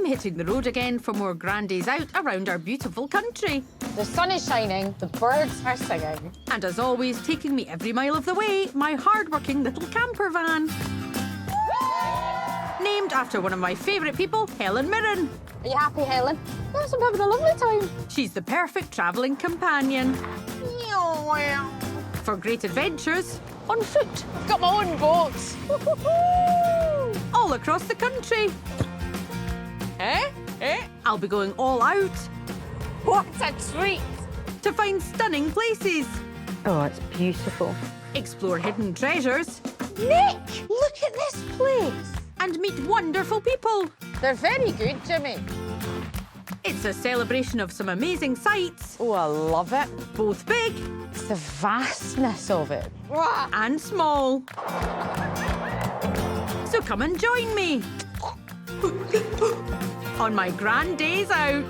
I'm hitting the road again for more grand days out around our beautiful country. The sun is shining, the birds are singing. And as always, taking me every mile of the way, my hard-working little camper van. Named after one of my favourite people, Helen Mirren. Are you happy, Helen? Yes, I'm having a lovely time. She's the perfect travelling companion. For great adventures on foot. I've got my own boat. All across the country. Eh? I'll be going all out What a treat. to find stunning places. Oh, it's beautiful. Explore hidden treasures. Nick, look at this place. And meet wonderful people. They're very good, Jimmy. It's a celebration of some amazing sights. Oh, I love it. Both big It's the vastness of it. and small. So come and join me on my grand days out.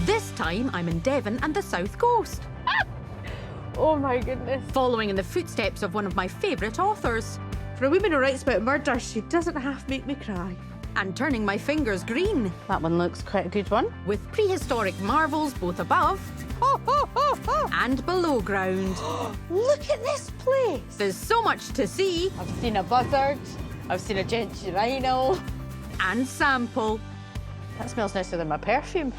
This time I'm in Devon and the South Coast, Oh, my goodness. following in the footsteps of one of my favourite authors. For a woman who writes about murder, she doesn't half make me cry. And turning my fingers green That one looks quite a good one. with prehistoric marvels both above and below ground. Look at this place. There's so much to see I've seen a buzzard. I've seen a gentry rhino. and sample. That smells nicer than my perfume.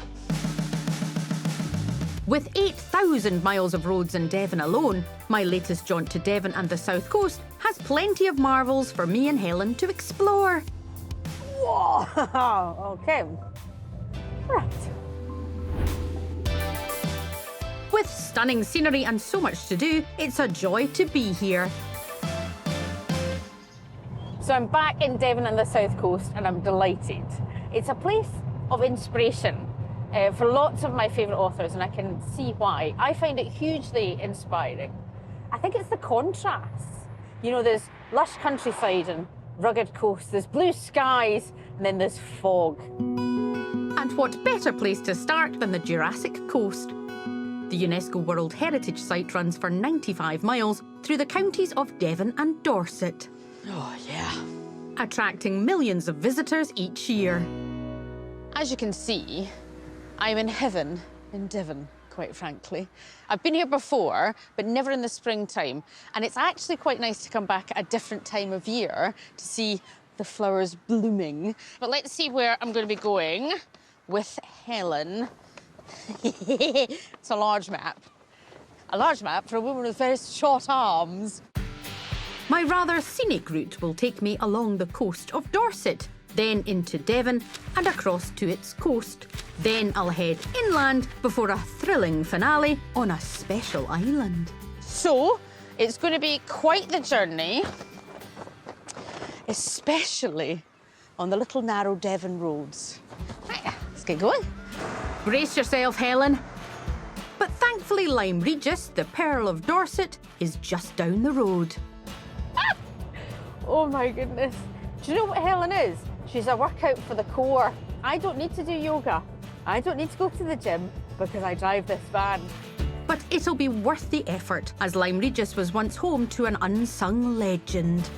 With 8,000 miles of roads in Devon alone, my latest jaunt to Devon and the South Coast has plenty of marvels for me and Helen to explore. Whoa. Okay. Right. With stunning scenery and so much to do, it's a joy to be here. So I'm back in Devon and the South Coast and I'm delighted. It's a place of inspiration for lots of my favourite authors, and I can see why. I find it hugely inspiring. I think it's the contrasts. You know, there's lush countryside and rugged coast, there's blue skies, and then there's fog. And what better place to start than the Jurassic Coast? The UNESCO World Heritage Site runs for 95 miles through the counties of Devon and Dorset, Oh, yeah. attracting millions of visitors each year. As you can see, I'm in heaven in Devon, quite frankly. I've been here before, but never in the springtime. And it's actually quite nice to come back at a different time of year to see the flowers blooming. But let's see where I'm going to be going with Helen. It's a large map. A large map for a woman with very short arms. My rather scenic route will take me along the coast of Dorset, then into Devon and across to its coast. Then I'll head inland before a thrilling finale on a special island. So, it's going to be quite the journey, especially on the little narrow Devon roads. Right, let's get going. Brace yourself, Helen. But thankfully, Lyme Regis, the Pearl of Dorset, is just down the road. Oh my goodness. Do you know what Helen is? She's a workout for the core. I don't need to do yoga. I don't need to go to the gym because I drive this van. But it'll be worth the effort, as Lyme Regis was once home to an unsung legend.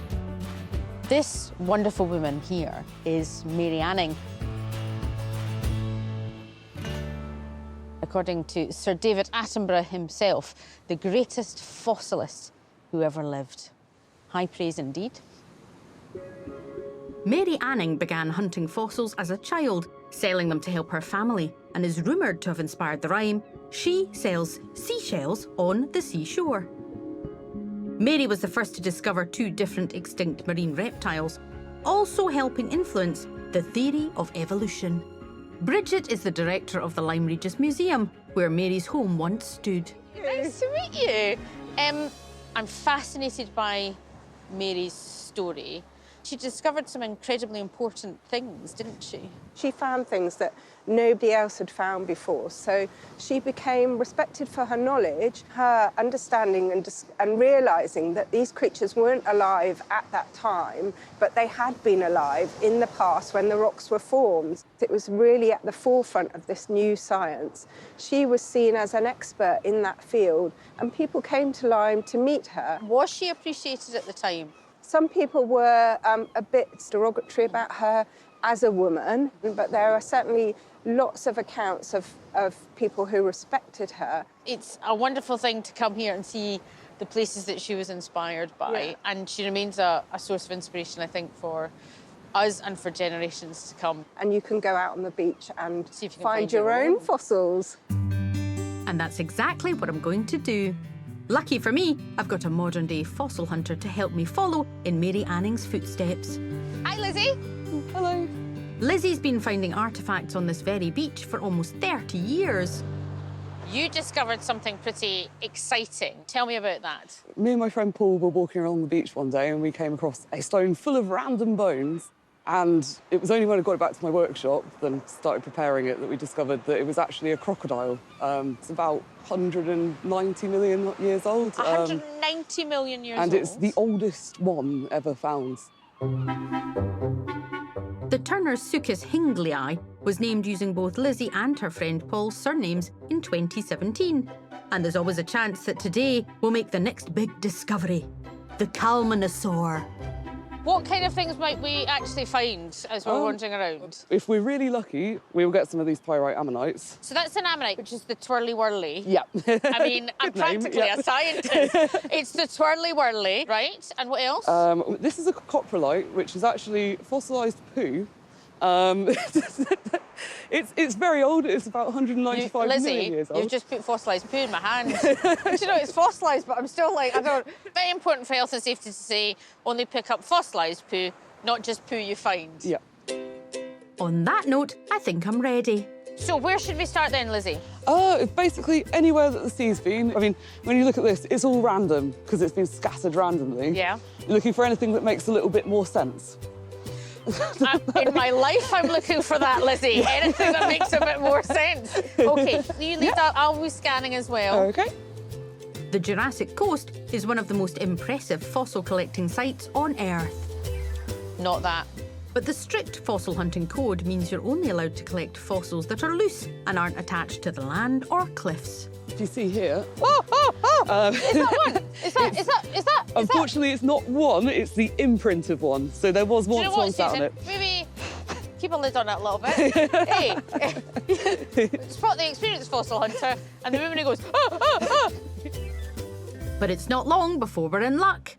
This wonderful woman here is Mary Anning. According to Sir David Attenborough himself, the greatest fossilist who ever lived. High praise indeed. Mary Anning began hunting fossils as a child, selling them to help her family, and is rumoured to have inspired the rhyme, "She sells seashells on the seashore." Mary was the first to discover 2 different extinct marine reptiles, also helping influence the theory of evolution. Bridget is the director of the Lyme Regis Museum, where Mary's home once stood. Nice to meet you. I'm fascinated by Mary's story. She discovered some incredibly important things, didn't she? She found things that nobody else had found before, so she became respected for her knowledge, her understanding and realising that these creatures weren't alive at that time, but they had been alive in the past when the rocks were formed. It was really at the forefront of this new science. She was seen as an expert in that field, and people came to Lyme to meet her. Was she appreciated at the time? Some people were a bit derogatory about her as a woman, but there are certainly lots of accounts of people who respected her. It's a wonderful thing to come here and see the places that she was inspired by, Yeah. and she remains a source of inspiration, I think, for us and for generations to come. And you can go out on the beach and See if you can find your own fossils. And that's exactly what I'm going to do. Lucky for me, I've got a modern-day fossil hunter to help me follow in Mary Anning's footsteps. Hi, Lizzie. Hello. Lizzie's been finding artefacts on this very beach for almost 30 years. You discovered something pretty exciting. Tell me about that. Me and my friend Paul were walking along the beach one day and we came across a stone full of random bones. And it was only when I got it back to my workshop and started preparing it that we discovered that it was actually a crocodile. It's about 190 million years old. 190 million years old. And it's the oldest one ever found. The Turnersuchus hinglei was named using both Lizzie and her friend Paul's surnames in 2017. And there's always a chance that today we'll make the next big discovery, the Calmanosaur. What kind of things might we actually find as we're wandering around? If we're really lucky, we will get some of these pyrite ammonites. So that's an ammonite, which is the twirly-whirly. Yeah. I mean, I'm Good name, practically yeah. a scientist. It's the twirly-whirly, right? And what else? This is a coprolite, which is actually fossilised poo. It's very old. It's about 195 Lizzie, million years old. you've just put fossilised poo in my hand. Do you know, it's fossilised, but I'm still like, I don't... Very important for health and safety to say, only pick up fossilised poo, not just poo you find. Yeah. On that note, I think I'm ready. So where should we start then, Lizzie? Basically anywhere that the sea's been. I mean, when you look at this, it's all random because it's been scattered randomly. Yeah. You're looking for anything that makes a little bit more sense. In my life, I'm looking for that, Lizzie. Anything that makes a bit more sense. OK, you leave that. I'll be scanning as well. OK. The Jurassic Coast is one of the most impressive fossil collecting sites on Earth. Not that. But the strict fossil hunting code means you're only allowed to collect fossils that are loose and aren't attached to the land or cliffs. If you see here... Is that one? Is that? Unfortunately, it's not one, it's the imprint of one. So there was Do you once know one what, sat on Susan? it. Maybe keep a lid on it a little bit. Hey, spot the experienced fossil hunter, and the moment he goes, ah. But it's not long before we're in luck.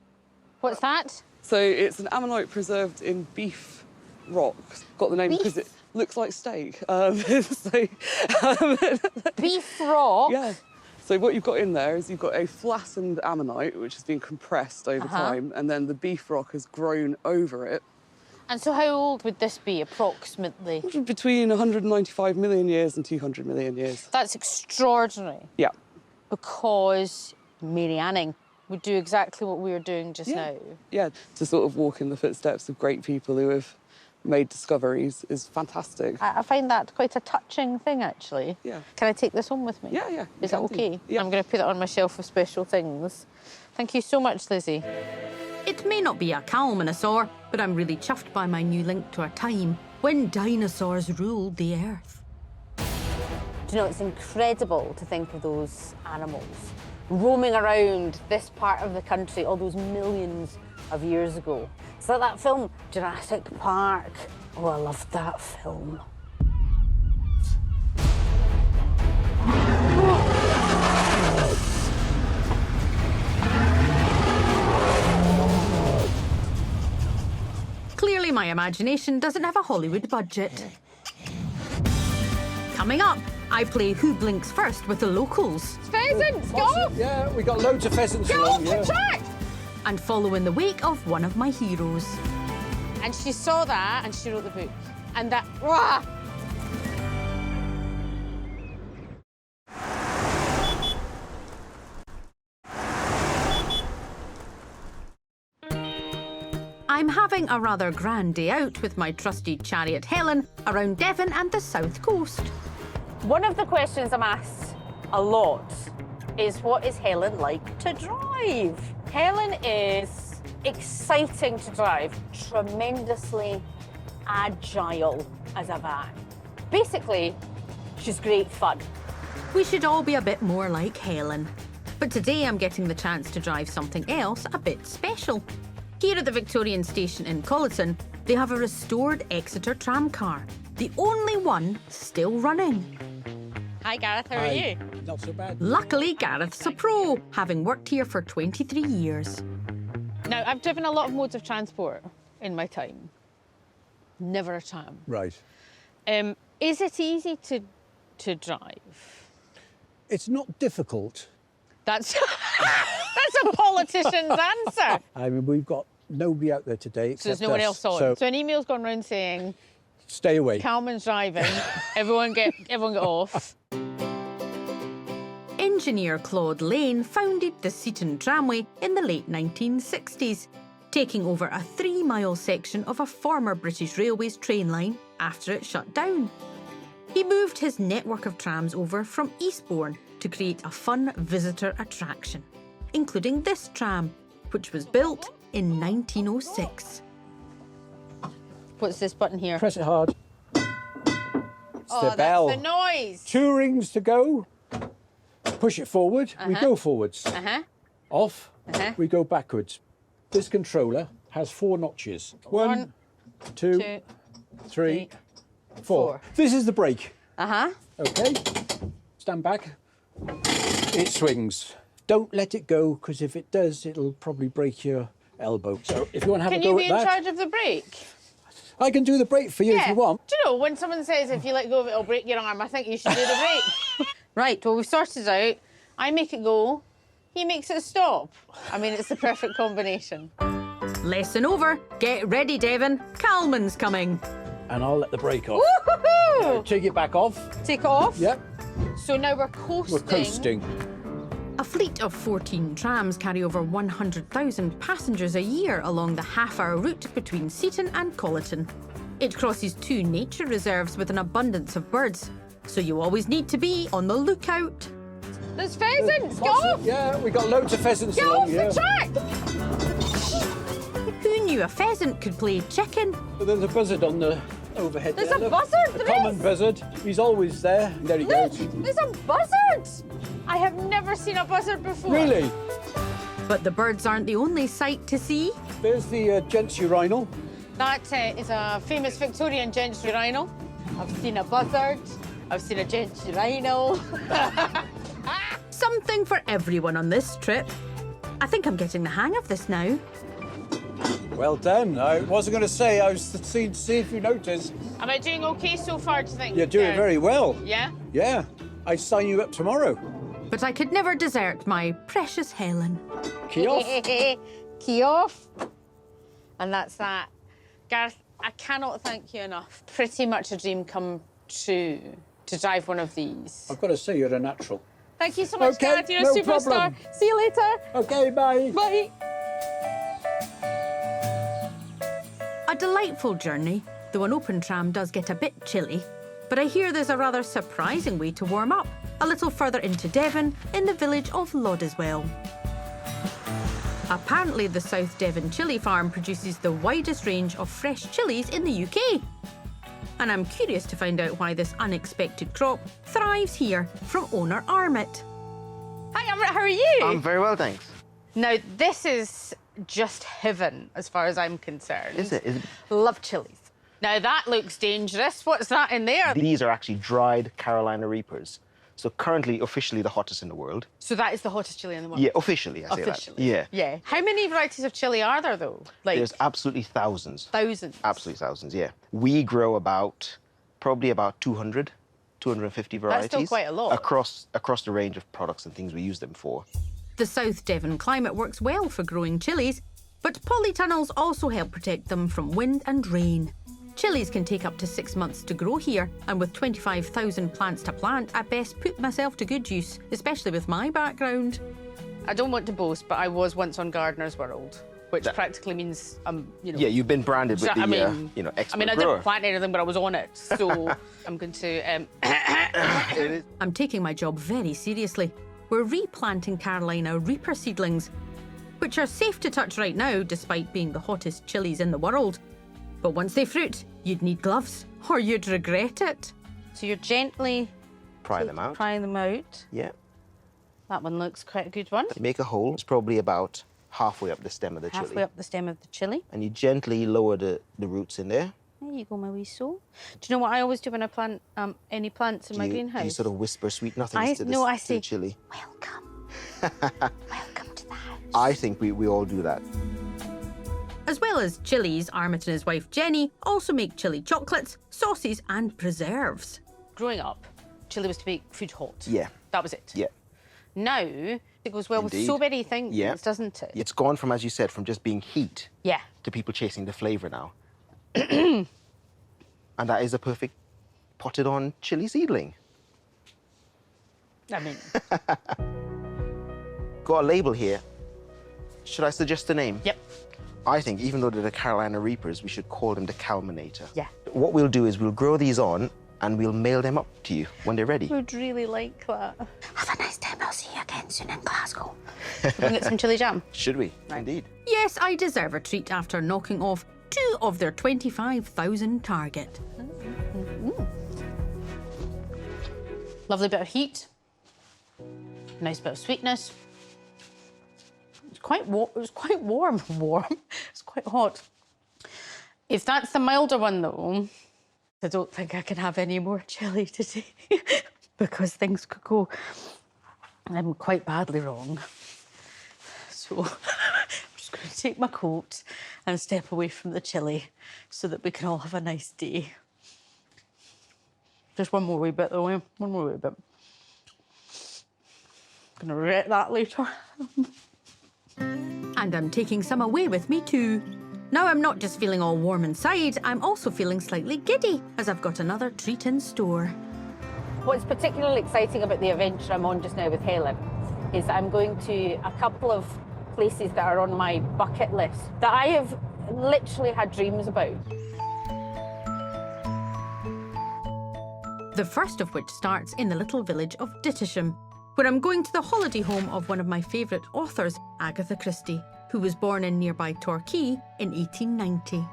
What's that? So it's an ammonite preserved in beef rock. Got the name because it looks like steak. Beef rock? Yeah. So what you've got in there is you've got a flattened ammonite, which has been compressed over time, and then the beef rock has grown over it. And so how old would this be, approximately? Between 195 million years and 200 million years. That's extraordinary. Yeah. Because Mary Anning would do exactly what we were doing just now. Yeah, to sort of walk in the footsteps of great people who have made discoveries is fantastic. I find that quite a touching thing, actually. Yeah. Can I take this home with me? Yeah, yeah. Is that okay? Yeah. I'm going to put it on my shelf of special things. Thank you so much, Lizzie. It may not be a Calmanosaur, but I'm really chuffed by my new link to a time when dinosaurs ruled the earth. Do you know, it's incredible to think of those animals roaming around this part of the country all those millions of years ago. It's like that film, Jurassic Park. Oh, I loved that film. Clearly, my imagination doesn't have a Hollywood budget. Coming up, I play Who Blinks First with the locals. Pheasants, go! Yeah, we got loads of pheasants Get along off here. the track! And follow in the wake of one of my heroes. And she saw that and she wrote the book. And that, rah! I'm having a rather grand day out with my trusty chariot Helen around Devon and the south coast. One of the questions I'm asked a lot is, what is Helen like to drive? Helen is exciting to drive, tremendously agile as a van. Basically, she's great fun. We should all be a bit more like Helen. But today I'm getting the chance to drive something else a bit special. Here at the Victorian station in Colleton, they have a restored Exeter tramcar, the only one still running. Hi Gareth, how are you? Not so bad. Luckily, Gareth's a pro, having worked here for 23 years. Now, I've driven a lot of modes of transport in my time. Never a tram. Right. Is it easy to drive? It's not difficult. That's that's a politician's answer. I mean, we've got nobody out there today except So there's no one else on. So So an email's gone round saying, stay away. Calmans driving, everyone get off. Engineer Claude Lane founded the Seaton Tramway in the late 1960s, taking over a 3-mile section of a former British Railways train line after it shut down. He moved his network of trams over from Eastbourne to create a fun visitor attraction, including this tram, which was built in 1906. What's this button here? Press it hard. It's the bell. That's the noise. 2 rings to go. Push it forward. We go forwards. Off. We go backwards. This controller has 4 notches. 1, 2, 3, 4. This is the brake. Okay. Stand back. It swings. Don't let it go, because if it does, it'll probably break your elbow. So if you want to have Can a go you at be in that, charge of the brake? I can do the brake for you if you want. Do you know, when someone says if you let go of it, it'll break your arm, I think you should do the brake. Right, well, we've sorted out. I make it go, he makes it stop. I mean, it's the perfect combination. Lesson over. Get ready, Devon. Calmans coming. And I'll let the brake off. Woohoo! Take it back off. Take it off. Yep. So now we're coasting. We're coasting. A fleet of 14 trams carry over 100,000 passengers a year along the half-hour route between Seaton and Colleton. It crosses 2 nature reserves with an abundance of birds, so you always need to be on the lookout. There's pheasants, get off! Yeah, we got loads of pheasants Get along off here. the track! Who knew a pheasant could play chicken? There's a buzzard on the overhead There's there. a look. buzzard, A there common is. buzzard. He's always there. There he Look, goes. there's a buzzard! I have never seen a buzzard before. Really? But the birds aren't the only sight to see. There's the gents urinal. That is a famous Victorian gents urinal. I've seen a buzzard. I've seen a gents urinal. Something for everyone on this trip. I think I'm getting the hang of this now. Well done. I wasn't going to say. I was seeing to see if you noticed. Am I doing okay so far, do you think? You're doing very well. Yeah? Yeah. I sign you up tomorrow. But I could never desert my precious Helen. Key off. Key off. And that's that. Gareth, I cannot thank you enough. Pretty much a dream come true to drive one of these. I've got to say, you're a natural. Thank you so much, Okay, Gareth. You're no a superstar. problem. See you later. Okay, bye. Bye. A delightful journey, though an open tram does get a bit chilly. But I hear there's a rather surprising way to warm up, a little further into Devon, in the village of Loddiswell. Apparently, the South Devon chilli farm produces the widest range of fresh chilies in the UK. And I'm curious to find out why this unexpected crop thrives here, from owner Armit. Hi, Amrit. How are you? I'm very well, thanks. Now, this is just heaven as far as I'm concerned. Is it? Love chilies. Now, that looks dangerous. What's that in there? These are actually dried Carolina Reapers. So currently, officially, the hottest in the world. So that is the hottest chili in the world? Yeah, officially, I say that. Yeah. Yeah. How many varieties of chili are there, though? Like, There's absolutely thousands. thousands? Absolutely thousands, yeah. We grow probably about 200, 250 varieties. That's still quite a lot. Across the range of products and things we use them for. The South Devon climate works well for growing chilies, but polytunnels also help protect them from wind and rain. Chilies can take up to 6 months to grow here, and with 25,000 plants to plant, I best put myself to good use, especially with my background. I don't want to boast, but I was once on Gardener's World which practically means you know. Yeah, you've been branded with the expert I grower. didn't plant anything, but I was on it, so I'm going to. It is. I'm taking my job very seriously. We're replanting Carolina Reaper seedlings, which are safe to touch right now despite being the hottest chilies in the world. But once they fruit, you'd need gloves or you'd regret it. So you're gently Pry them out. prying them out. Yeah. That one looks quite a good one. You make a hole. It's probably about halfway up the stem of the chili. Halfway up the stem of the chili. And you gently lower the roots in there. There you go, my wee soul. Do you know what I always do when I plant any plants in my greenhouse? Do you sort of whisper sweet nothings to I the say, chili? welcome. Welcome to the house. I think we all do that. As well as chilies, Armit and his wife Jenny also make chili chocolates, sauces and preserves. Growing up, chili was to be food hot. Yeah. That was it. Yeah. Now, it goes well Indeed. with so many things, Yeah. doesn't it? It's gone from, as you said, from just being heat Yeah. to people chasing the flavour now. And that is a perfect potted on chili seedling. I mean, Got a label here. Should I suggest a name? yep. I think even though they're the Carolina Reapers, we should call them the Calmanator. Yeah. What we'll do is we'll grow these on and we'll mail them up to you when they're ready. Would really like that. Have a nice time. I'll see you again soon in Glasgow. We'll get some chili jam. Should we? Indeed. Yes, I deserve a treat after knocking off 2 of their 25,000 target. Lovely bit of heat. Nice bit of sweetness. It's quite warm. It was quite warm. It's quite hot. If that's the milder one, though, I don't think I can have any more chili today because things could go quite badly wrong. So I'm just going to take my coat and step away from the chili so that we can all have a nice day. Just one more wee bit, though. One more wee bit. I'm gonna regret that later. And I'm taking some away with me too. Now I'm not just feeling all warm inside, I'm also feeling slightly giddy as I've got another treat in store. What's particularly exciting about the adventure I'm on just now with Helen is I'm going to a couple of places that are on my bucket list that I have literally had dreams about. The first of which starts in the little village of Dittisham, where I'm going to the holiday home of one of my favourite authors, Agatha Christie, who was born in nearby Torquay in 1890.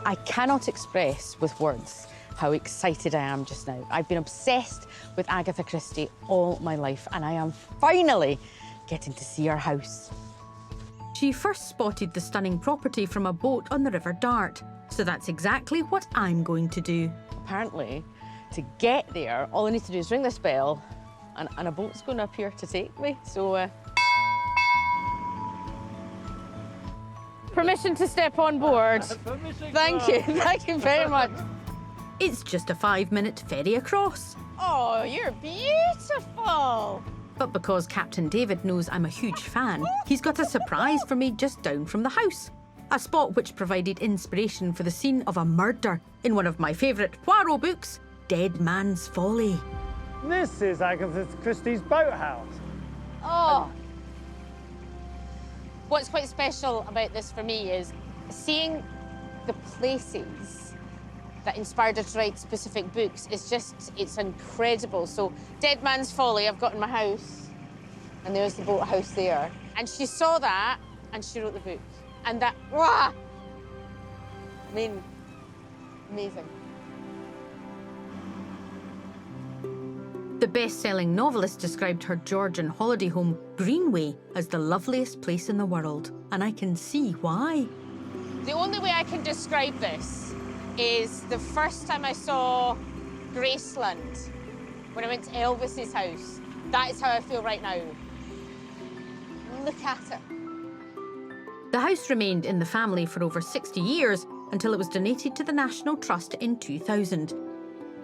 I cannot express with words how excited I am just now. I've been obsessed with Agatha Christie all my life, and I am finally getting to see her house. She first spotted the stunning property from a boat on the River Dart, so that's exactly what I'm going to do. Apparently, to get there, all I need to do is ring this bell, and a boat's going to appear to take me. So, permission to step on board. Thank you very much. It's just a 5-minute ferry across. Oh, you're beautiful. But because Captain David knows I'm a huge fan, he's got a surprise for me just down from the house. A spot which provided inspiration for the scene of a murder in one of my favourite Poirot books, Dead Man's Folly. This is Agatha Christie's boathouse. Oh. What's quite special about this for me is seeing the places that inspired her to write specific books. It's incredible. So, Dead Man's Folly, I've got in my house, and there's the boathouse there. And she saw that, and she wrote the book. And that, wah! I mean, amazing. The best-selling novelist described her Georgian holiday home, Greenway, as the loveliest place in the world, and I can see why. The only way I can describe this is the first time I saw Graceland, when I went to Elvis's house. That is how I feel right now. Look at it. The house remained in the family for over 60 years until it was donated to the National Trust in 2000.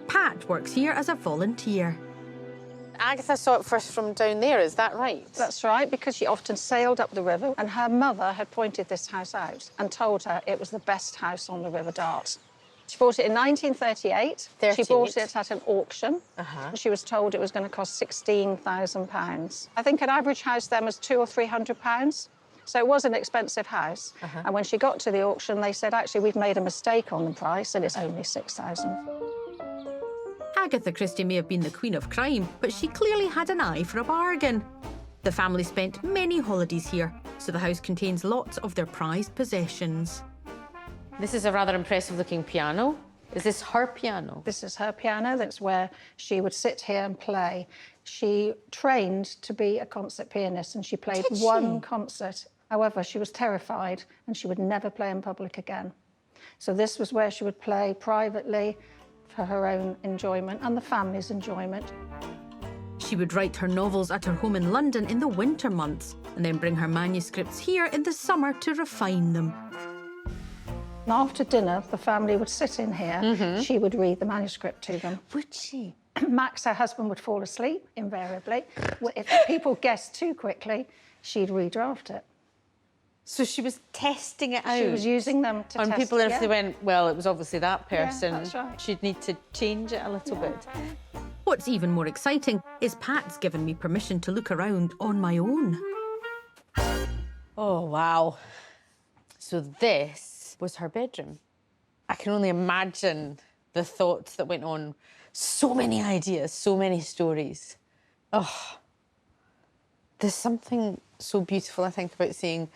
Pat works here as a volunteer. Agatha saw it first from down there, is that right? That's right, because she often sailed up the river, and her mother had pointed this house out and told her it was the best house on the River Dart. She bought it in 1938. She bought 38. it at an auction. She was told it was going to cost £16,000. I think an average house then was £200 or £300. So it was an expensive house. And when she got to the auction, they said, actually, we've made a mistake on the price and it's only £6,000. Agatha Christie may have been the queen of crime, but she clearly had an eye for a bargain. The family spent many holidays here, so the house contains lots of their prized possessions. This is a rather impressive-looking piano. Is this her piano? This is her piano. That's where she would sit here and play. She trained to be a concert pianist and she played one concert. However, she was terrified and she would never play in public again. So this was where she would play privately for her own enjoyment and the family's enjoyment. She would write her novels at her home in London in the winter months and then bring her manuscripts here in the summer to refine them. And after dinner, the family would sit in here. She would read the manuscript to them. Would she? Max, her husband, would fall asleep, invariably. If people guessed too quickly, she'd redraft it. So she was testing it out? She was using them to on test people, if yeah. they went, well, it was obviously that person. Yeah, that's right. She'd need to change it a little bit. What's even more exciting is Pat's given me permission to look around on my own. Oh, wow. So this was her bedroom. I can only imagine the thoughts that went on. So many ideas, so many stories. Oh, there's something so beautiful, I think, about seeing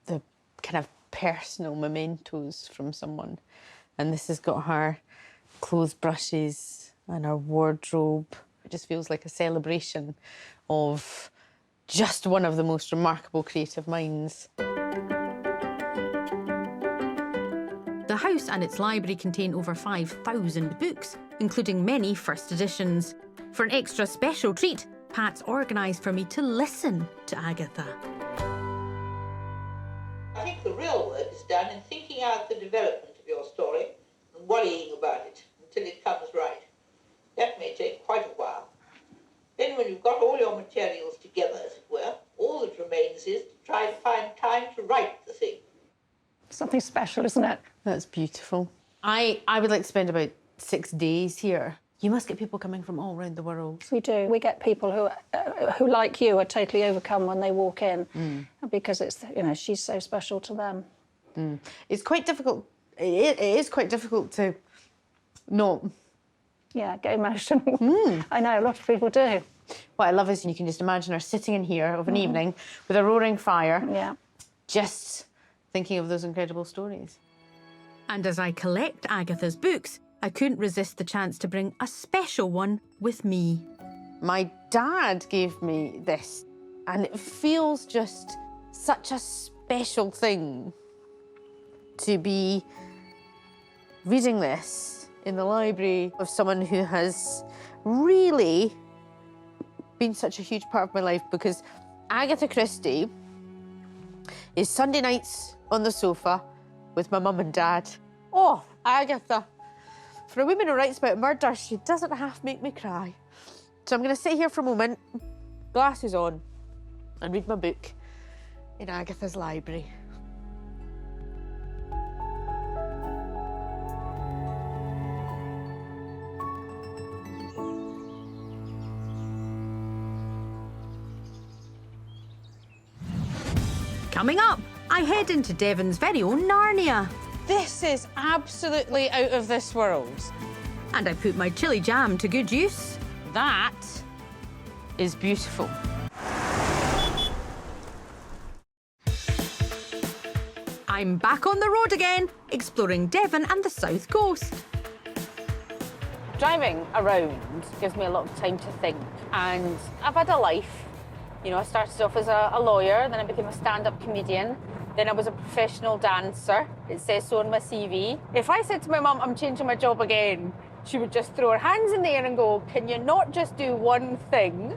the kind of personal mementos from someone. And this has got her clothes brushes and her wardrobe. It just feels like a celebration of just one of the most remarkable creative minds. The house and its library contain over 5,000 books, including many first editions. For an extra special treat, Pat's organised for me to listen to Agatha. I think the real work is done in thinking out the development of your story and worrying about it until it comes right. That may take quite a while. Then when you've got all your materials together, as it were, all that remains is to try to find time to write the thing. Something special, isn't it? That's beautiful. I would like to spend about 6 days here. You must get people coming from all around the world. We do. We get people who like you, are totally overcome when they walk in because it's, you know, she's so special to them. It's quite difficult. It is quite difficult to not... Yeah, get emotional. I know, a lot of people do. What I love is you can just imagine her sitting in here of an evening with a roaring fire. Yeah. Just thinking of those incredible stories. And as I collect Agatha's books, I couldn't resist the chance to bring a special one with me. My dad gave me this, and it feels just such a special thing to be reading this in the library of someone who has really been such a huge part of my life, because Agatha Christie is Sunday nights on the sofa with my mum and dad. Oh, Agatha. For a woman who writes about murder, she doesn't half make me cry. So I'm going to sit here for a moment, glasses on, and read my book in Agatha's library. Coming up, I head into Devon's very own Narnia. This is absolutely out of this world. And I put my chili jam to good use. That is beautiful. I'm back on the road again, exploring Devon and the south coast. Driving around gives me a lot of time to think, and I've had a life. You know, I started off as a lawyer, then I became a stand-up comedian, then I was a professional dancer. It says so on my CV. If I said to my mum, I'm changing my job again, she would just throw her hands in the air and go, can you not just do one thing?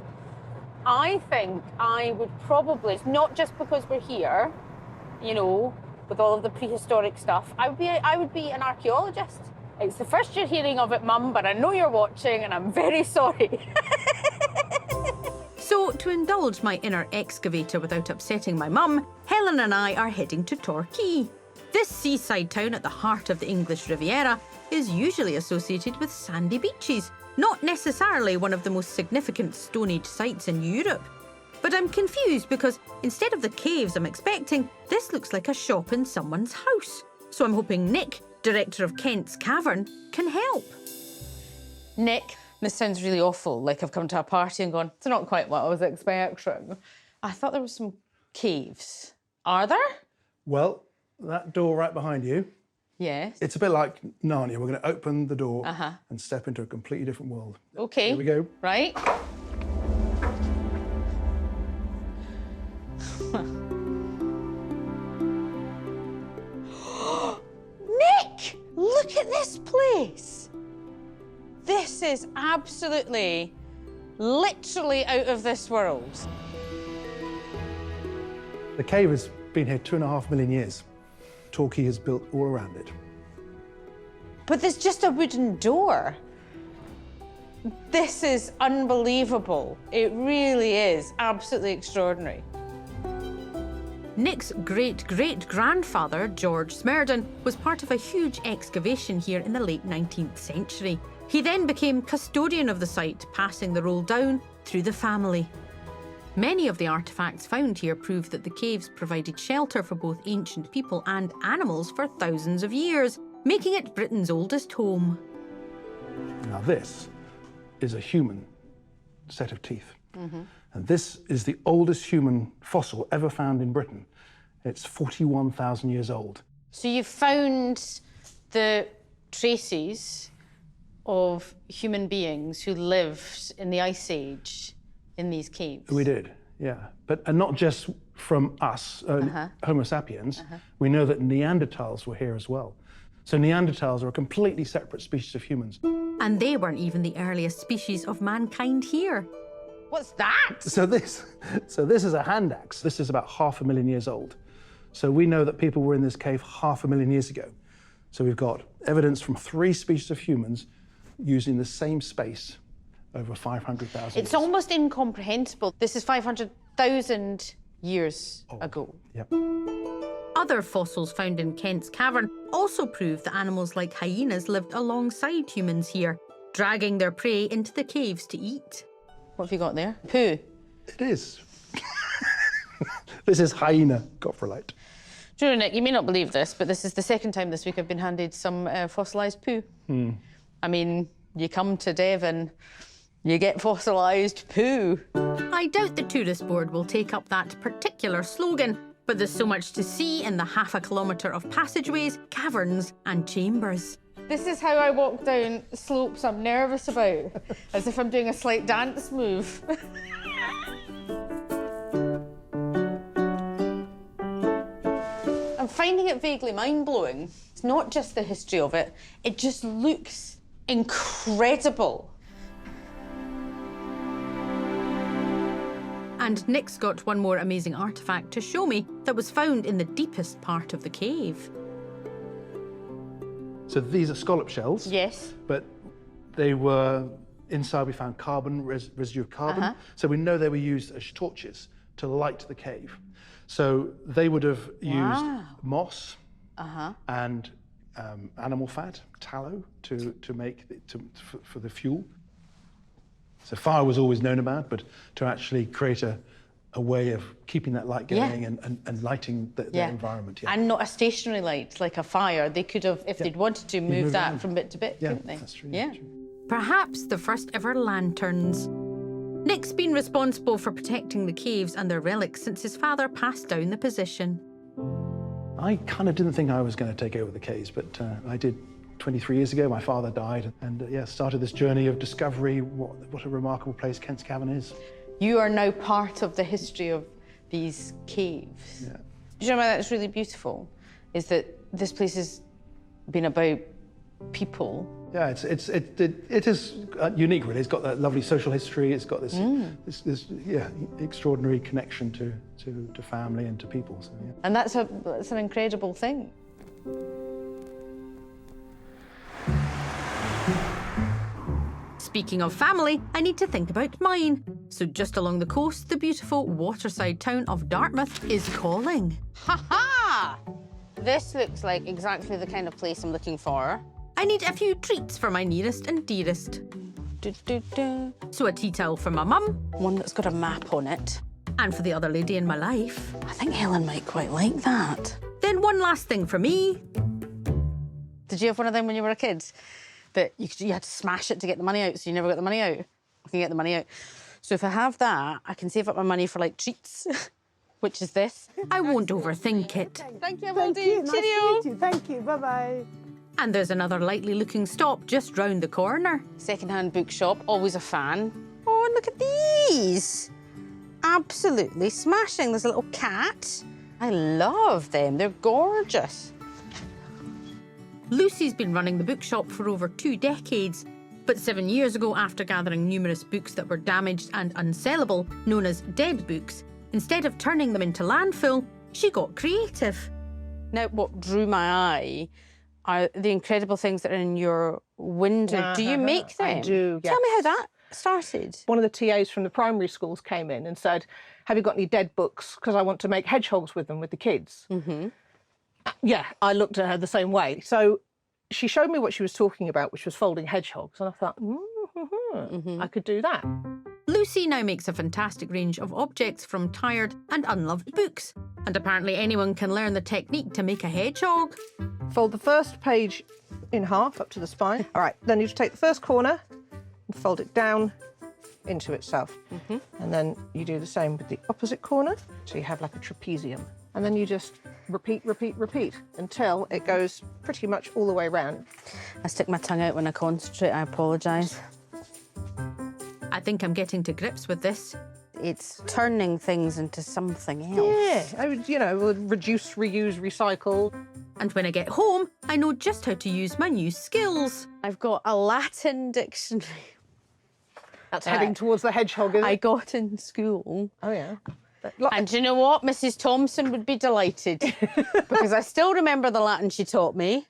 I think I would probably, not just because we're here, you know, with all of the prehistoric stuff, I would be an archaeologist. It's the first you're hearing of it, Mum, but I know you're watching and I'm very sorry. So, to indulge my inner excavator without upsetting my mum, Helen and I are heading to Torquay. This seaside town at the heart of the English Riviera is usually associated with sandy beaches, not necessarily one of the most significant Stone Age sites in Europe. But I'm confused because instead of the caves I'm expecting, this looks like a shop in someone's house. So I'm hoping Nick, director of Kent's Cavern, can help. Nick, this sounds really awful, like I've come to a party and gone, it's not quite what I was expecting. I thought there were some caves. Are there? Well, that door right behind you, Yes. it's a bit like Narnia. We're going to open the door and step into a completely different world. Okay. Here we go. Right. Nick, look at this place. This is absolutely, literally out of this world. The cave has been here 2.5 million years. Torquay has built all around it. But there's just a wooden door. This is unbelievable. It really is absolutely extraordinary. Nick's great-great-grandfather, George Smerdon, was part of a huge excavation here in the late 19th century. He then became custodian of the site, passing the role down through the family. Many of the artefacts found here prove that the caves provided shelter for both ancient people and animals for thousands of years, making it Britain's oldest home. Now this is a human set of teeth. And this is the oldest human fossil ever found in Britain. It's 41,000 years old. So you found the traces of human beings who lived in the Ice Age in these caves? We did, yeah. And not just from us, Homo sapiens. We know that Neanderthals were here as well. So Neanderthals are a completely separate species of humans. And they weren't even the earliest species of mankind here. What's that? So this is a hand axe. This is about 500,000 years old. So we know that people were in this cave 500,000 years ago. So we've got evidence from 3 species of humans using the same space over 500,000 years. It's almost incomprehensible. This is 500,000 years ago. Yep. Other fossils found in Kent's Cavern also prove that animals like hyenas lived alongside humans here, dragging their prey into the caves to eat. What have you got there? Poo. It is. This is hyena coprolite. Do you know, Nick, you may not believe this, but this is the second time this week I've been handed some fossilised poo. I mean, you come to Devon, you get fossilised poo. I doubt the tourist board will take up that particular slogan, but there's so much to see in the half a kilometre of passageways, caverns and chambers. This is how I walk down slopes I'm nervous about, as if I'm doing a slight dance move. I'm finding it vaguely mind-blowing. It's not just the history of it, it just looks incredible. And Nick's got one more amazing artefact to show me that was found in the deepest part of the cave. So these are scallop shells. Yes. But they were, inside we found carbon, residue of carbon. So we know they were used as torches to light the cave. So they would have used moss and animal fat, tallow, to make for the fuel. So fire was always known about, but to actually create a way of keeping that light going and lighting the environment. Yeah. And not a stationary light, like a fire. They could have, if they'd wanted to, move that around from bit to bit, couldn't they? That's true. Yeah. That's true. Perhaps the first ever lanterns. Nick's been responsible for protecting the caves and their relics since his father passed down the position. I kind of didn't think I was going to take over the caves, but I did 23 years ago. My father died, and started this journey of discovery. What a remarkable place Kent's Cavern is. You are now part of the history of these caves. Yeah. Do you know why that's really beautiful? Is that this place has been about people. Yeah, it is unique, really. It's got that lovely social history. It's got this extraordinary connection to family and to people. So, yeah. And that's an incredible thing. Speaking of family, I need to think about mine. So just along the coast, the beautiful waterside town of Dartmouth is calling. Ha-ha! This looks like exactly the kind of place I'm looking for. I need a few treats for my nearest and dearest. So a tea towel for my mum. One that's got a map on it. And for the other lady in my life. I think Helen might quite like that. Then one last thing for me. Did you have one of them when you were a kid? That you had to smash it to get the money out, so you never got the money out? I can get the money out. So if I have that, I can save up my money for, like, treats, which is this. I won't overthink it. Thank you, Thank you. Nice to Cheerio. meet you. Thank you. Bye-bye. And there's another likely-looking stop just round the corner. Second-hand bookshop, always a fan. Oh, and look at these. Absolutely smashing. There's a little cat. I love them. They're gorgeous. Lucy's been running the bookshop for over 2 decades, but 7 years ago, after gathering numerous books that were damaged and unsellable, known as dead books, instead of turning them into landfill, she got creative. Now, what drew my eye are the incredible things that are in your window. Do you make them? I do, yes. Tell me how that started. One of the TAs from the primary schools came in and said, have you got any dead books? Because I want to make hedgehogs with them, with the kids. Mm-hmm. Yeah, I looked at her the same way. So she showed me what she was talking about, which was folding hedgehogs. And I thought, I could do that. Lucy now makes a fantastic range of objects from tired and unloved books. And apparently anyone can learn the technique to make a hedgehog. Fold the first page in half up to the spine. All right, then you just take the first corner and fold it down into itself. And then you do the same with the opposite corner. So you have like a trapezium. And then you just repeat, repeat, repeat until it goes pretty much all the way around. I stick my tongue out when I concentrate, I apologise. I think I'm getting to grips with this. It's turning things into something else. Yeah, you know, reduce, reuse, recycle. And when I get home, I know just how to use my new skills. I've got a Latin dictionary. That's heading towards the hedgehog, isn't it? I got in school. Oh, yeah. And do you know what? Mrs. Thompson would be delighted because I still remember the Latin she taught me,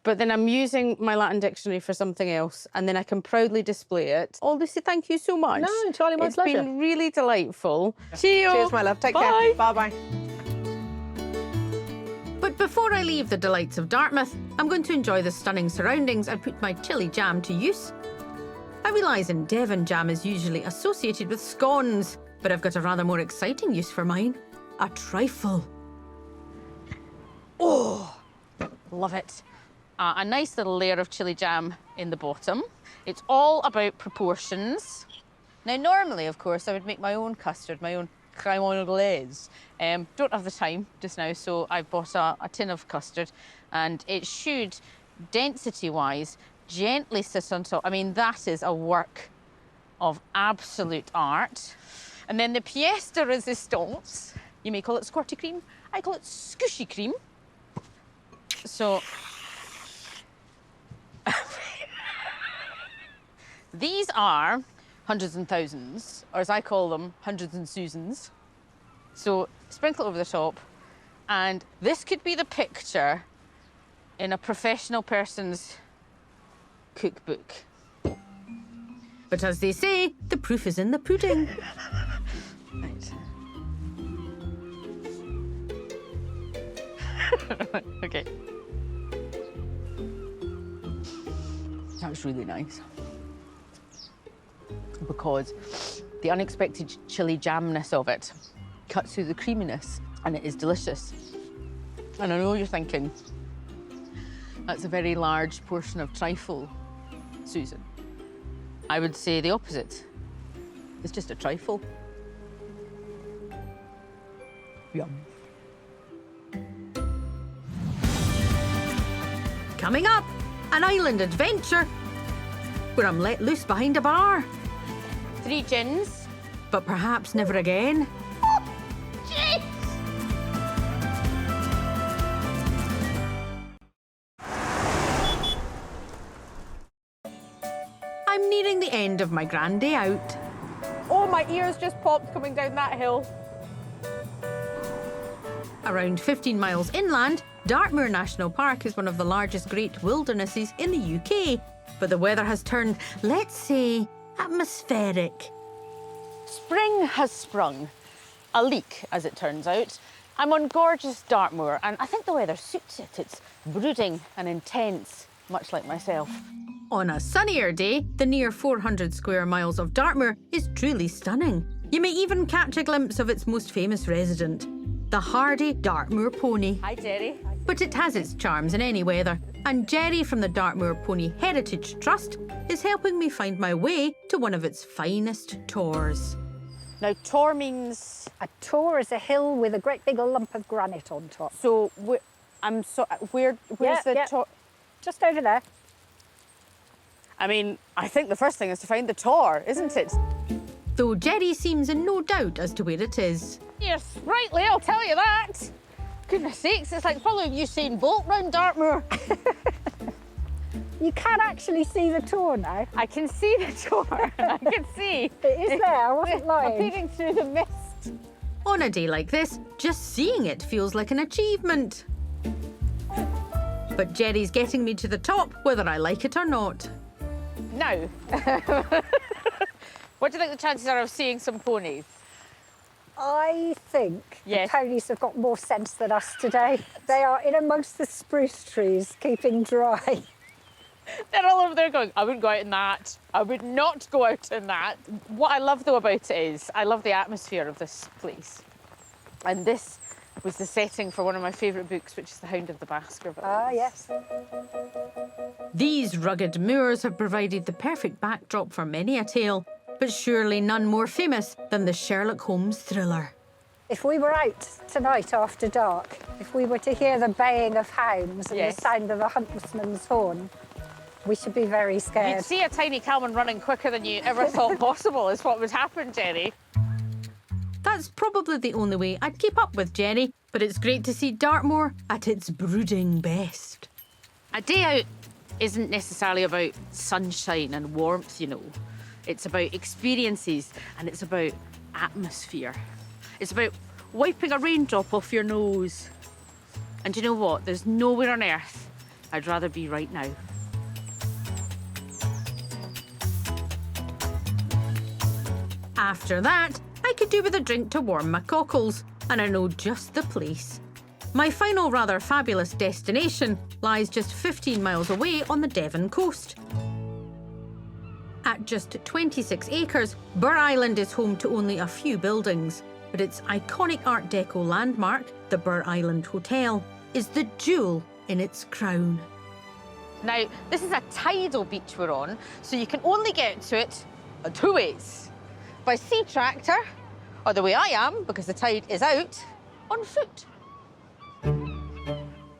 but then I'm using my Latin dictionary for something else and then I can proudly display it. Oh, Lucy, thank you so much. No, entirely my pleasure. It's been really delightful. Cheerio. Cheers, my love. Take Bye. care. Bye-bye. But before I leave the delights of Dartmouth, I'm going to enjoy the stunning surroundings and put my chili jam to use. I realise in Devon jam is usually associated with scones, but I've got a rather more exciting use for mine. A trifle. Oh, love it. A nice little layer of chili jam in the bottom. It's all about proportions. Now, normally, of course, I would make my own custard, my own crème anglaise. Don't have the time just now, so I bought a tin of custard, and it should, density-wise, gently sit on top. I mean, that is a work of absolute art. And then the pièce de résistance, you may call it squirty cream, I call it squishy cream. So, these are hundreds and thousands, or as I call them, hundreds and Susans. So, sprinkle over the top, and this could be the picture in a professional person's cookbook. But as they say, the proof is in the pudding. Right. Okay. That's really nice. Because the unexpected chili jamness of it cuts through the creaminess, and it is delicious. And I know you're thinking, that's a very large portion of trifle, Susan. I would say the opposite. It's just a trifle. Yum. Coming up, an island adventure where I'm let loose behind a bar. 3 gins. But perhaps never again. Jeez! I'm nearing the end of my grand day out. Oh, my ears just popped coming down that hill. Around 15 miles inland, Dartmoor National Park is one of the largest great wildernesses in the UK. But the weather has turned, let's say, atmospheric. Spring has sprung. A leak, as it turns out. I'm on gorgeous Dartmoor, and I think the weather suits it. It's brooding and intense. much like myself. On a sunnier day, the near 400 square miles of Dartmoor is truly stunning. You may even catch a glimpse of its most famous resident, the hardy Dartmoor pony. Hi, Jerry. But it has its charms in any weather, and Jerry from the Dartmoor Pony Heritage Trust is helping me find my way to one of its finest tors. Now, tor means... A tor is a hill with a great big lump of granite on top. So, where's the tor? Just over there. I mean, I think the first thing is to find the tor, isn't it? Though Jerry seems in no doubt as to where it is. Yes, rightly, I'll tell you that. Goodness sakes, it's like following Usain Bolt round Dartmoor. You can actually see the tor now. I can see the tor. I can see. It is there, I wasn't lying. Appearing through the mist. On a day like this, just seeing it feels like an achievement. But Jerry's getting me to the top, whether I like it or not. Now, what do you think the chances are of seeing some ponies? I think Yes. the ponies have got more sense than us today. They are in amongst the spruce trees, keeping dry. They're all over there going, I wouldn't go out in that. I would not go out in that. What I love, though, about it is I love the atmosphere of this place. And this was the setting for one of my favourite books, which is The Hound of the Baskervilles. Ah, yes. These rugged moors have provided the perfect backdrop for many a tale, but surely none more famous than the Sherlock Holmes thriller. If we were out tonight after dark, if we were to hear the baying of hounds and Yes. the sound of a huntsman's horn, we should be very scared. You'd see a tiny Calman running quicker than you ever thought possible is what would happen, Jenny. That's probably the only way I'd keep up with Jenny, but it's great to see Dartmoor at its brooding best. A day out isn't necessarily about sunshine and warmth, you know. It's about experiences and it's about atmosphere. It's about wiping a raindrop off your nose. And you know what? There's nowhere on earth I'd rather be right now. After that, I could do with a drink to warm my cockles, and I know just the place. My final rather fabulous destination lies just 15 miles away on the Devon coast. At just 26 acres, Burr Island is home to only a few buildings, but its iconic Art Deco landmark, the Burr Island Hotel, is the jewel in its crown. Now, this is a tidal beach we're on, so you can only get to it two ways. By sea tractor, or the way I am, because the tide is out, on foot.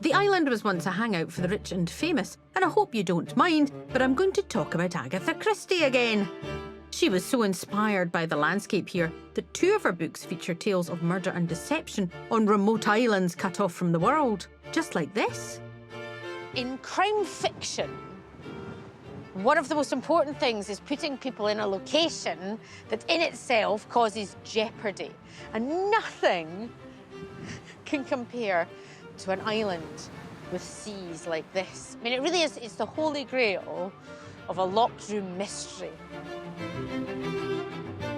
The island was once a hangout for the rich and famous, and I hope you don't mind, but I'm going to talk about Agatha Christie again. She was so inspired by the landscape here that two of her books feature tales of murder and deception on remote islands cut off from the world, just like this. In crime fiction, one of the most important things is putting people in a location that in itself causes jeopardy. And nothing can compare to an island with seas like this. I mean, it really is, it's the holy grail of a locked room mystery.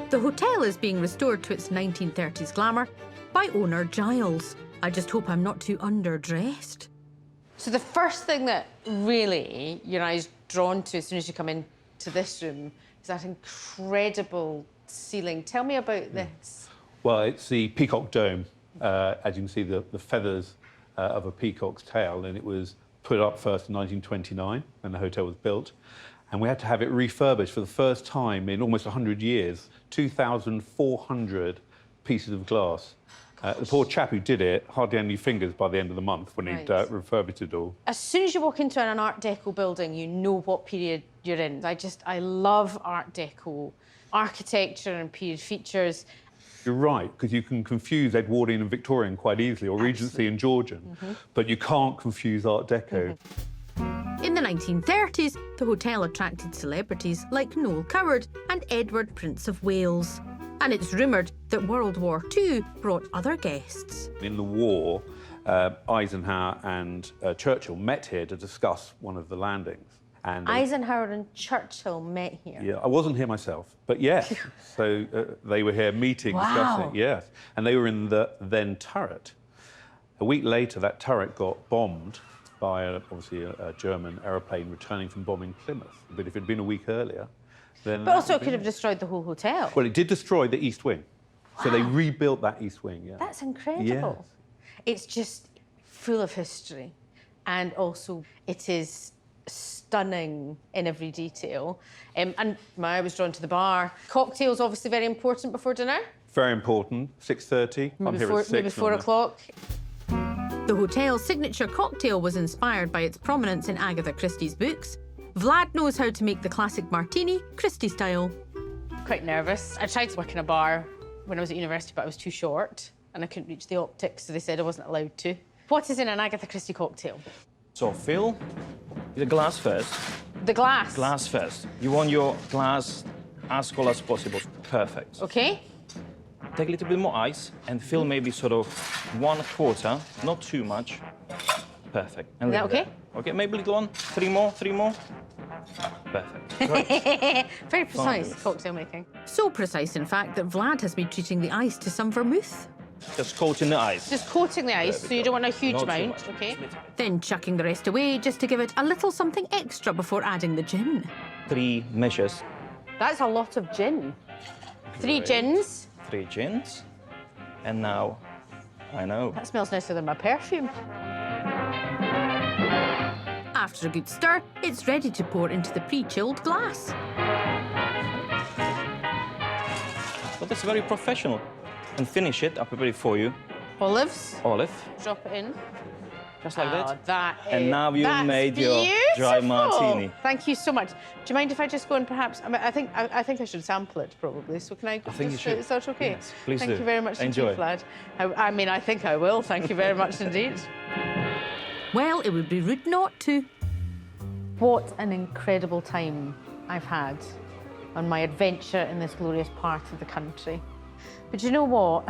The hotel is being restored to its 1930s glamour by owner Giles. I just hope I'm not too underdressed. So the first thing that really your eye's drawn to as soon as you come into this room is that incredible ceiling. Tell me about this. Well, it's the Peacock Dome. As you can see, the feathers of a peacock's tail, and it was put up first in 1929 when the hotel was built. And we had to have it refurbished for the first time in almost 100 years, 2,400 pieces of glass. The poor chap who did it hardly had any fingers by the end of the month when he'd refurbished it all. As soon as you walk into an Art Deco building, you know what period you're in. I love Art Deco architecture and period features. You're right, because you can confuse Edwardian and Victorian quite easily, or Regency and Georgian, but you can't confuse Art Deco. In the 1930s, the hotel attracted celebrities like Noel Coward and Edward, Prince of Wales. And it's rumoured that World War II brought other guests. In the war, Eisenhower and Churchill met here to discuss one of the landings. And Eisenhower and Churchill met here. yeah, I wasn't here myself, but yes. So they were here meeting, discussing, yes. And they were in the then turret. A week later, that turret got bombed by, obviously, a German aeroplane returning from bombing Plymouth. But if it had been a week earlier, then... But also it could have destroyed the whole hotel. Well, it did destroy the East Wing. Wow. So they rebuilt that East Wing, yeah. That's incredible. Yes. It's just full of history. And also it is stunning in every detail. And I was drawn to the bar. Cocktails, obviously, very important before dinner. Very important. 6:30. I'm here at 6. Maybe 4 o'clock. The hotel's signature cocktail was inspired by its prominence in Agatha Christie's books. Vlad knows how to make the classic martini, Christie style. Quite nervous. I tried to work in a bar when I was at university, but I was too short and I couldn't reach the optics, so they said I wasn't allowed to. What is in an Agatha Christie cocktail? So fill the glass first. The glass? Glass first. You want your glass as cold as possible. Perfect. OK. Take a little bit more ice and fill maybe sort of 1/4, not too much. Perfect. And is that OK? OK, maybe a little one. 3 more, 3 more. Perfect. Great. Very precise cocktail making. So precise, in fact, that Vlad has been treating the ice to some vermouth. Just coating the ice. Just coating the ice, so you don't want a huge amount, OK? Then chucking the rest away just to give it a little something extra before adding the gin. 3 measures. That's a lot of gin. 3 gins. 3 gins. And now, I know. That smells nicer than my perfume. After a good stir, it's ready to pour into the pre-chilled glass. But that's very professional. And finish it, I'll prepare it for you. Olives. Olive. Drop it in. Just like that. And now you've made your dry martini. Thank you so much. Do you mind if I just go and perhaps... I think I should sample it, probably. So can I think you should. Is that OK? Yes, please Thank do. you very much Enjoy. indeed, Vlad. I mean, I think I will. Thank you very much indeed. Well, it would be rude not to. What an incredible time I've had on my adventure in this glorious part of the country. But you know what?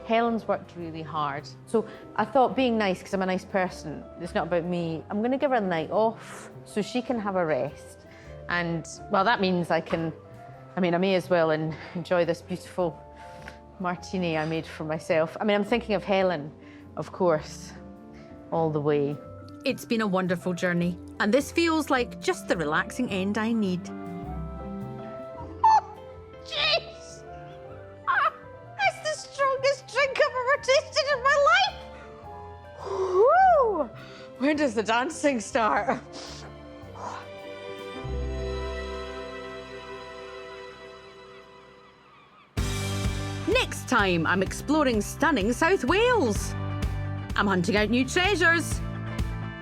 Helen's worked really hard. So I thought, being nice, because I'm a nice person, it's not about me, I'm going to give her a night off so she can have a rest. And, well, that means I may as well enjoy this beautiful martini I made for myself. I mean, I'm thinking of Helen, of course, all the way. It's been a wonderful journey, and this feels like just the relaxing end I need. Jeez! That's the strongest drink I've ever tasted in my life! Woo! When does the dancing start? Next time, I'm exploring stunning South Wales. I'm hunting out new treasures.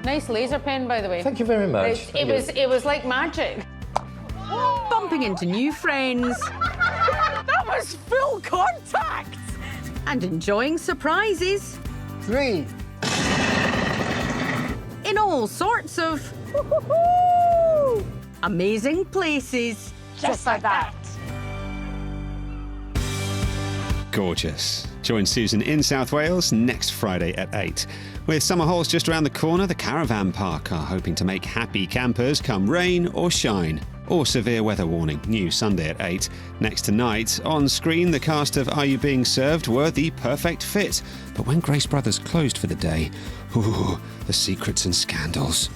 Nice laser pen, by the way. Thank you very much. It was like magic. Bumping into new friends. That was full contact! And enjoying surprises. 3. In all sorts of amazing places. Just like that. Gorgeous. Join Susan in South Wales next Friday at 8. With summer halls just around the corner, the Caravan Park are hoping to make happy campers come rain or shine. Or severe weather warning, new Sunday at 8. Next tonight, on screen, the cast of Are You Being Served were the perfect fit. But when Grace Brothers closed for the day, the secrets and scandals.